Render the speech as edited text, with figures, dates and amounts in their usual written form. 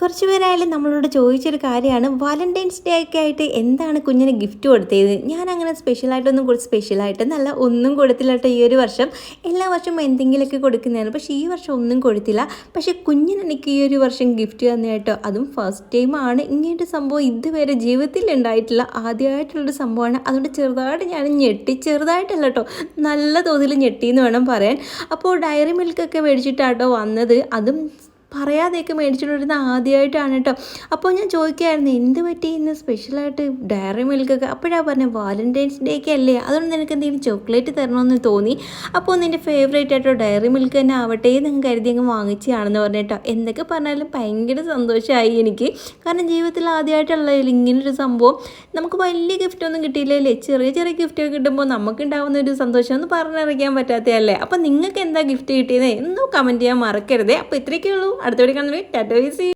കുറച്ച് പേരായാലും നമ്മളോട് ചോദിച്ചൊരു കാര്യമാണ് വാലന്റൈൻസ് ഡേ ഒക്കെ ആയിട്ട് എന്താണ് കുഞ്ഞിന് ഗിഫ്റ്റ് കൊടുത്തത്. ഞാൻ അങ്ങനെ സ്പെഷ്യലായിട്ടൊന്നും സ്പെഷ്യലായിട്ട് നല്ല ഒന്നും കൊടുത്തില്ല കേട്ടോ ഈ ഒരു വർഷം. എല്ലാ വർഷവും എന്തെങ്കിലുമൊക്കെ കൊടുക്കുന്നതാണ്, പക്ഷേ ഈ വർഷം ഒന്നും കൊടുത്തില്ല. പക്ഷേ കുഞ്ഞിന് എനിക്ക് ഈ ഒരു വർഷം ഗിഫ്റ്റ് തന്നെ കേട്ടോ. അതും ഫസ്റ്റ് ടൈമാണ് ഇങ്ങനത്തെ സംഭവം, ഇതുവരെ ജീവിതത്തിൽ ഉണ്ടായിട്ടില്ല, ആദ്യമായിട്ടുള്ളൊരു സംഭവമാണ്. അതുകൊണ്ട് ചെറുതായിട്ട് ഞാൻ ഞെട്ടി, ചെറുതായിട്ടല്ല കേട്ടോ, നല്ല തോതിൽ ഞെട്ടിയെന്ന് വേണം പറയാൻ. അപ്പോൾ ഡയറി മിൽക്കൊക്കെ മേടിച്ചിട്ടാട്ടോ വന്നത്, അതും പറയാതെയൊക്കെ മേടിച്ചിട്ടുണ്ടിരുന്ന ആദ്യമായിട്ടാണ് കേട്ടോ. അപ്പോൾ ഞാൻ ചോദിക്കുകയായിരുന്നു എന്ത് പറ്റി ഇന്ന് സ്പെഷ്യലായിട്ട് ഡയറി മിൽക്കൊക്കെ. അപ്പോഴാണ് പറഞ്ഞത് വാലന്റൈൻസ് ഡേക്ക് അല്ലേ, അതുകൊണ്ട് നിനക്ക് എന്തെങ്കിലും ചോക്ലേറ്റ് തരണമെന്ന് തോന്നി, അപ്പോൾ നിൻ്റെ ഫേവറേറ്റ് ആയിട്ടോ ഡയറി മിൽക്ക് തന്നെ ആവട്ടെ എന്ന് കരുതി അങ്ങ് വാങ്ങിച്ചാണെന്ന് പറഞ്ഞിട്ടോ. എന്തൊക്കെ പറഞ്ഞാലും ഭയങ്കര സന്തോഷമായി എനിക്ക്, കാരണം ജീവിതത്തിൽ ആദ്യമായിട്ടുള്ള ഇങ്ങനൊരു സംഭവം. നമുക്ക് വലിയ ഗിഫ്റ്റൊന്നും കിട്ടിയില്ലേ, ചെറിയ ചെറിയ ഗിഫ്റ്റൊക്കെ കിട്ടുമ്പോൾ നമുക്കുണ്ടാവുന്ന ഒരു സന്തോഷം ഒന്ന് പറഞ്ഞറിയിക്കാൻ പറ്റാത്തതല്ലേ. അപ്പോൾ നിങ്ങൾക്ക് എന്താ ഗിഫ്റ്റ് കിട്ടിയത് എന്നോ കമൻറ്റ് ചെയ്യാൻ മറക്കരുതേ. അപ്പോൾ ഇത്രയൊക്കെ ഉള്ളൂ. അടുത്ത വീഡിയോ കാണുന്നത് ടാറ്റ ബൈ സീ.